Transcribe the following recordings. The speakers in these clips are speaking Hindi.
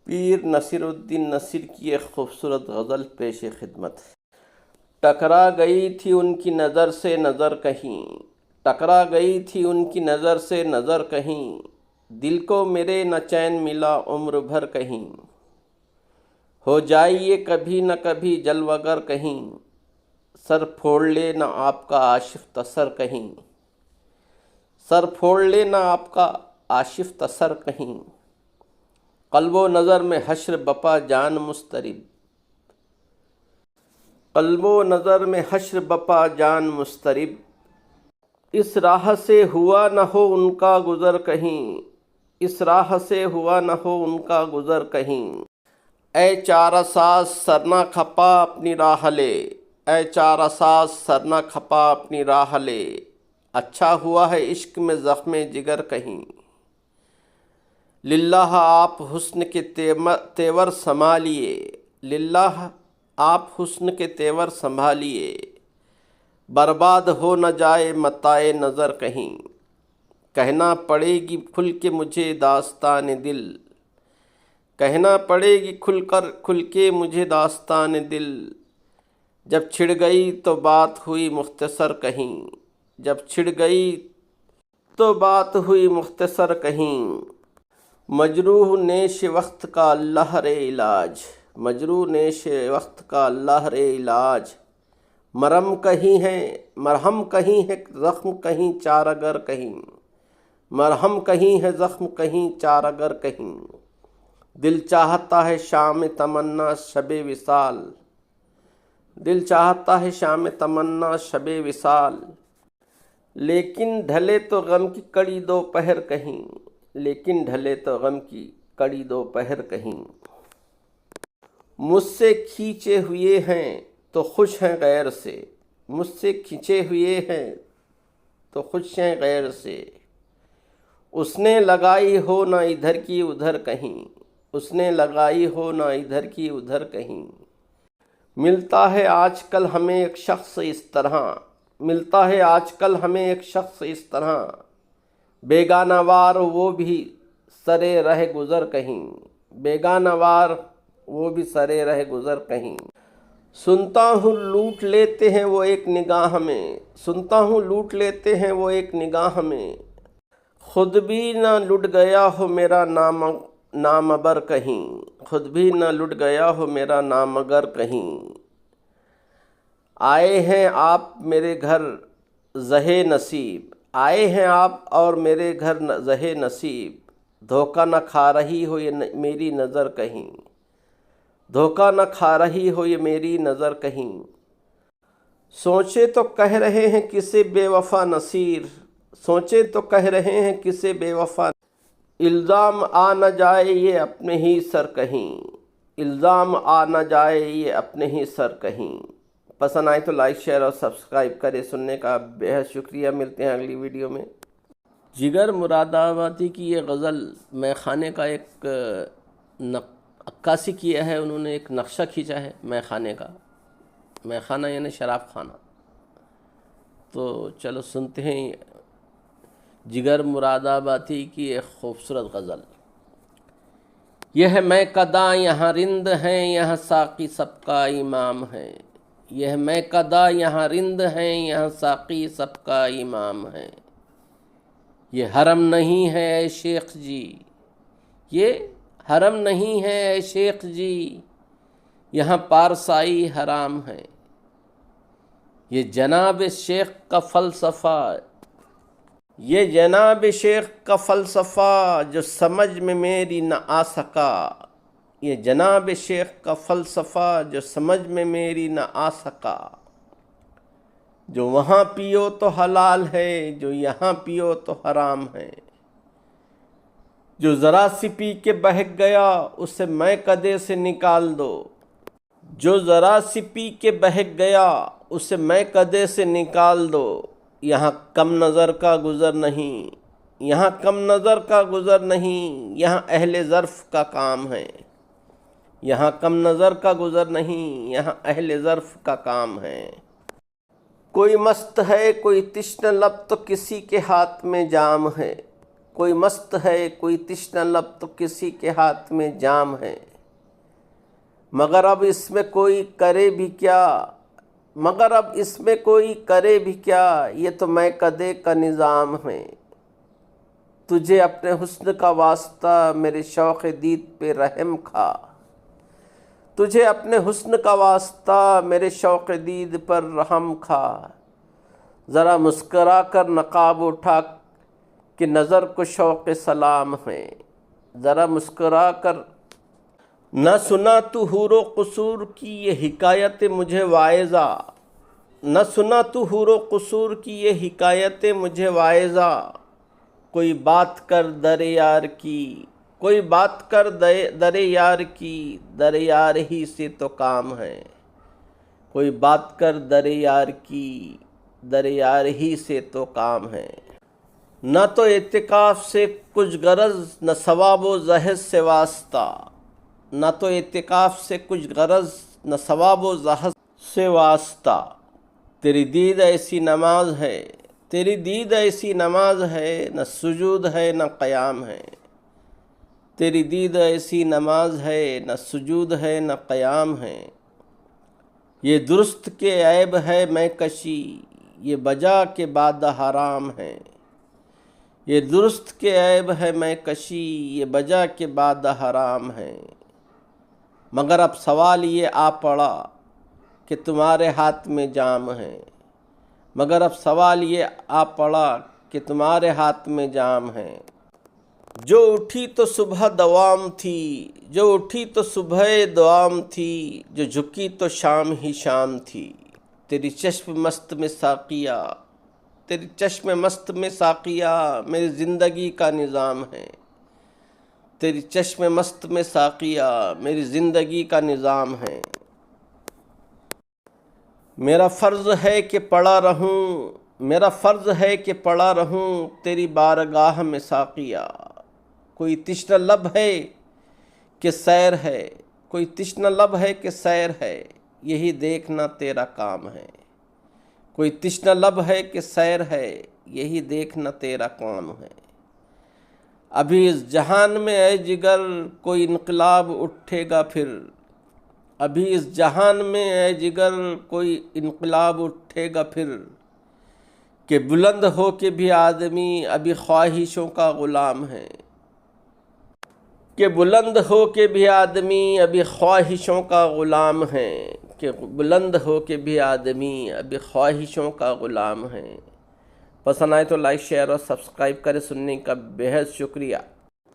पीर नसीरुद्दीन नसीर की एक खूबसूरत गज़ल पेश खिदमत। टकरा गई थी उनकी नज़र से नज़र कहीं, टकरा गई थी उनकी नज़र से नज़र कहीं, दिल को मेरे न चैन मिला उम्र भर कहीं। हो जाइए कभी न कभी जलवगर कहीं, सर फोड़ ले न आपका आशिफ तसर कहीं, सर फोड़ ले न आपका आशिफ तसर कहीं। क़ल्बो नज़र में हश्र बपा जान मुस्तरिब, क़ल्बो नज़र में हश्र बपा जान मुस्तरिब। इस राह से हुआ न हो उनका गुज़र कहीं, इस राह से हुआ न हो उनका गुज़र कहीं। ऐ चारासाज सरना खपा अपनी राह ले, ऐ चारासाज सरना खपा अपनी राह ले। अच्छा हुआ है इश्क में ज़ख्म जिगर कहीं, लिल्लाह आप हुस्न के तेवर संभालिए, लिल्लाह आप हुस्न के तेवर संभालिए। बर्बाद हो न जाए मताए नज़र कहीं, कहना पड़ेगी खुल के मुझे दास्तान दिल, कहना पड़ेगी खुल के मुझे दास्तान दिल। जब छिड़ गई तो बात हुई मुख्तसर कहीं, जब छिड़ गई तो बात हुई मुख्तसर कहीं। मजरूह नेश वक्त का अल्लाह रे इलाज, मजरूह नेश वक्त का अल्लाह रे इलाज। मरहम कहीं है ज़ख्म कहीं चारगर कहीं, मरहम कहीं है ज़ख्म कहीं चारगर कहीं। दिल चाहता है शाम तमन्ना शबे विसाल, दिल चाहता है शाम तमन्ना शबे विसाल। लेकिन ढले तो गम की कड़ी दोपहर कहीं, लेकिन ढले तो गम की कड़ी दोपहर कहीं। मुझसे खींचे हुए हैं तो खुश हैं गैर से, मुझसे खींचे हुए हैं तो खुश हैं गैर से। उसने लगाई हो ना इधर की उधर कहीं, उसने लगाई हो ना इधर की उधर कहीं। मिलता है आजकल हमें एक शख्स इस तरह, मिलता है आजकल हमें एक शख्स इस तरह। बेगानावार वो भी सरे रह गुज़र कहीं, बेगानावार वो भी सरे रह गुज़र कहीं। सुनता हूँ लूट लेते हैं वो एक निगाह में, सुनता हूँ लूट लेते हैं वो एक निगाह में। खुद भी ना लुट गया हो मेरा नामबर कहीं, खुद भी ना लुट गया हो मेरा नामगर कहीं। आए हैं आप मेरे घर ज़हे नसीब, आए हैं आप और मेरे घर ज़हे नसीब। धोखा न खा रही हो ये मेरी नज़र कहीं, धोखा न खा रही हो ये मेरी नज़र कहीं। सोचे तो कह रहे हैं किसे बेवफा नसीर, सोचे तो कह रहे हैं किसे बेवफा। इल्ज़ाम आ न जाए ये अपने ही सर कहीं, इल्ज़ाम आ न जाए ये अपने ही सर कहीं। पसंद आए तो लाइक शेयर और सब्सक्राइब करें। सुनने का बेहद शुक्रिया। मिलते हैं अगली वीडियो में। जिगर मुरादाबादी की ये गज़ल मैं खाने का एक अक्कासी किया है, उन्होंने एक नक्शा खींचा है मैं खाने का, मैं खाना यानी शराब खाना। तो चलो सुनते हैं जिगर मुरादाबादी की एक खूबसूरत गज़ल। यह मैं कदा यहाँ रिंद हैं, यहाँ साक़ी सबका इमाम है, यह मैं कदा यहाँ रिंद हैं, यहाँ साक़ी सबका इमाम है। ये हरम नहीं है ऐ शेख जी, ये हरम नहीं है ऐ शेख जी, यहाँ पारसाई हराम है। ये जनाब शेख का फ़लसफ़ा, ये जनाब शेख का फ़लसफ़ा जो समझ में मेरी न आ सका, ये जनाब शेख का फ़लसफ़ा जो समझ में मेरी न आ सका। जो वहाँ पियो तो हलाल है, जो यहाँ पियो तो हराम है। जो ज़रा सी पी के बहक गया उसे मैं कदे से निकाल दो, जो ज़रा सी पी के बहक गया उसे मैं कदे से निकाल दो। यहाँ कम नज़र का गुज़र नहीं, यहाँ कम नज़र का गुज़र नहीं, यहाँ अहले ज़र्फ़ का काम है। यहाँ कम नज़र का गुज़र नहीं, यहाँ अहले ज़र्फ़ का काम है। कोई मस्त है कोई तिश्न लब तो किसी के हाथ में जाम है, कोई मस्त है, कोई तिश्ना लब तो किसी के हाथ में जाम है। मगर अब इसमें कोई करे भी क्या, मगर अब इसमें कोई करे भी क्या, ये तो मैं कदे का निज़ाम है। तुझे अपने हुस्न का वास्ता मेरे शौक़ दीद पे रहम खा, तुझे अपने हुस्न का वास्ता मेरे शौक़ दीद पर रहम खा। ज़रा मुस्करा कर नकाब उठा कि नज़र को शौक़ सलाम है। ज़रा मुस्करा कर न सुना तू हूरो कसूर की ये हिकायत मुझे वाइज़ा, न सुना तू हूरो कसूर की ये हिकायत मुझे वाइज़ा। कोई बात कर दर यार की, कोई बात कर दर यार की, दर यार ही से तो काम है। कोई बात कर दर यार की, दर यार ही से तो काम है। न तो इत्तिकाफ़ से कुछ गरज, न सवाब व ज़हद से वास्ता, न तो इत्तिकाफ़ से कुछ गरज, न सवाब व ज़हद से वास्ता। तेरी दीद ऐसी नमाज है, तेरी दीद ऐसी नमाज है, न सुजूद है न क़याम है। तेरी दीद ऐसी नमाज है, न सुजूद है न क़याम है। ये दुरुस्त के ऐब है मैं कशी, ये बजा के बाद हराम है। ये दुरुस्त के ऐब है मैं कशी, ये बजा के बाद हराम है। मगर अब सवाल ये आ पड़ा कि तुम्हारे हाथ में जाम है। मगर अब सवाल ये आ पड़ा कि तुम्हारे हाथ में जाम है। जो उठी तो सुबह दवाम थी, जो उठी तो सुबह दवाम थी, जो झुकी तो शाम ही शाम थी। तेरी चश्म मस्त में साकिया, तेरी चश्म मस्त में साकिया मेरी ज़िंदगी का निज़ाम है। तेरी चश्म मस्त में साकिया मेरी ज़िंदगी का निज़ाम है। मेरा फ़र्ज़ है कि पड़ा रहूं, मेरा फ़र्ज़ है कि पड़ा रहूं तेरी बारगाह में साकिया। कोई तिश्ना लब है कि सैर है, कोई तिश्ना लब है कि सैर है, यही देखना तेरा काम है। कोई तिश्ना लब है कि सैर है, यही देखना तेरा काम है। अभी इस जहान में ऐ जिगर कोई इनकलाब उठेगा फिर, अभी इस जहान में ऐ जिगर कोई इनकलाब उठेगा फिर। कि बुलंद हो के भी आदमी अभी ख्वाहिशों का ग़ुलाम है, कि बुलंद हो के भी आदमी अभी ख्वाहिशों का ग़ुलाम है। कि बुलंद हो के भी आदमी अभी ख्वाहिशों का ग़ुलाम है। पसंद आए तो लाइक शेयर और सब्सक्राइब करें। सुनने का बेहद शुक्रिया।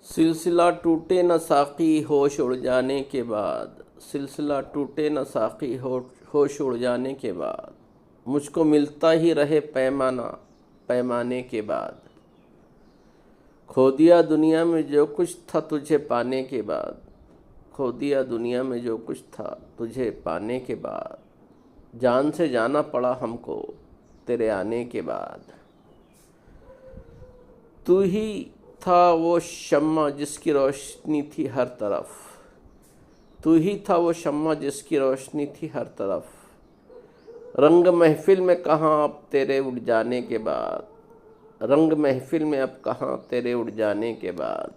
सिलसिला टूटे न साक़ी होश उड़ जाने के बाद, सिलसिला टूटे न साक़ी होश उड़ जाने के बाद, मुझको मिलता ही रहे पैमाना पैमाने के बाद। खो दिया दुनिया में जो कुछ था तुझे पाने के बाद, खो दिया दुनिया में जो कुछ था तुझे पाने के बाद। जान से जाना पड़ा हमको तेरे आने के बाद। तू ही था वो शम्मा जिसकी रोशनी थी हर तरफ, तू ही था वो शम्मा जिसकी रोशनी थी हर तरफ। रंग महफिल में कहाँ अब तेरे उड़ जाने के बाद, रंग महफिल में अब कहाँ तेरे उड़ जाने के बाद।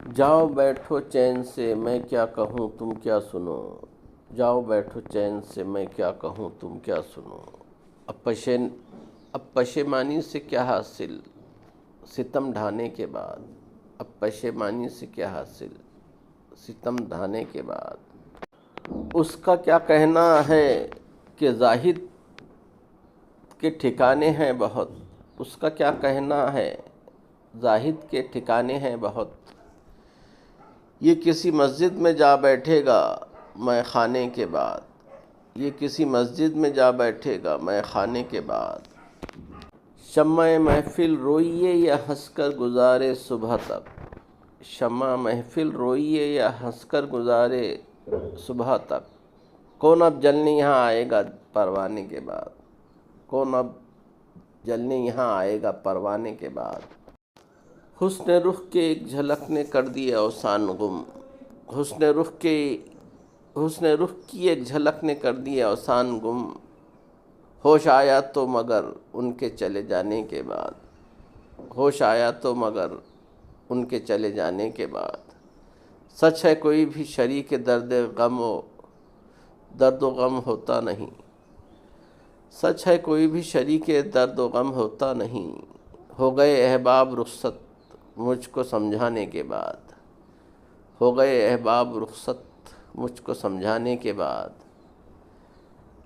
जाओ बैठो चैन से मैं क्या कहूँ तुम क्या सुनो, जाओ बैठो चैन से मैं क्या कहूँ तुम क्या सुनो। अब पशेमानी से क्या हासिल सितम ढाने के बाद, अब पशेमानी से क्या हासिल सितम ढाने के बाद। उसका क्या कहना है कि ज़ाहिद के ठिकाने हैं बहुत, उसका क्या कहना है ज़ाहिद के ठिकाने हैं बहुत। ये किसी मस्जिद में जा बैठेगा मैं खाने के बाद, ये किसी मस्जिद में जा बैठेगा मैं खाने के बाद। शम्मा महफिल रोइए या हंसकर गुजारे सुबह तक, शम्मा महफिल रोइए या हंसकर गुजारे सुबह तक। कौन अब जलने यहाँ आएगा परवाने के बाद, कौन अब जलने यहाँ आएगा परवाने के बाद। हुस्न रुख के एक झलक ने कर दिया अवसान गुम, हुस्न रुख की एक झलक ने कर दिया अवसान गुम। होश आया तो मगर उनके चले जाने के बाद, होश आया तो मगर उनके चले जाने के बाद। सच है कोई भी शरीक दर्द व गम होता नहीं। सच है कोई भी शरीक दर्द व गम होता नहीं। हो गए अहबाब रुखसत मुझको समझाने के बाद। हो गए अहबाब रुखसत मुझको समझाने के बाद।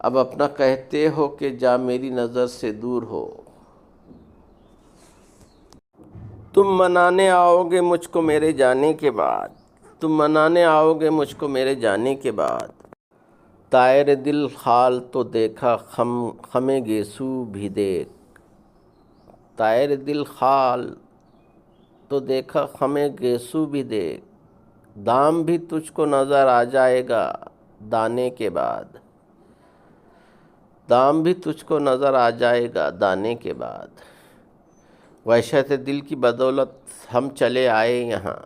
अब अपना कहते हो कि जा मेरी नज़र से दूर हो। तुम मनाने आओगे मुझको मेरे जाने के बाद। तुम मनाने आओगे मुझको मेरे जाने के बाद। तायर दिल खाल तो देखा खमे गेसू भी देख। तायर दिल खाल तो देखा खमे गेसू भी देख। दाम भी तुझको नज़र आ जाएगा दाने के बाद। दाम भी तुझको नज़र आ जाएगा दाने के बाद। वहशत दिल की बदौलत हम चले आए यहाँ।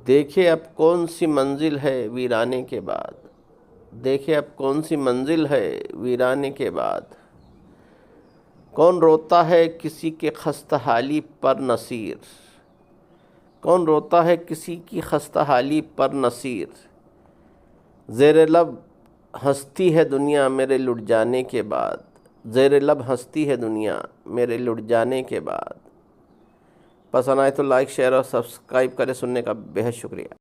देखे अब कौन सी मंजिल है वीराने के बाद। देखे अब कौन सी मंजिल है वीराने के बाद। कौन रोता है किसी के खस्ताहाली पर नसीर। कौन रोता है किसी की खस्ताहाली पर नसीर। ज़ेर लब हंसती है दुनिया मेरे लुट जाने के बाद। ज़ेर लब हंसती है दुनिया मेरे लुट जाने के बाद। पसंद आए तो लाइक शेयर और सब्सक्राइब करें। सुनने का बेहद शुक्रिया।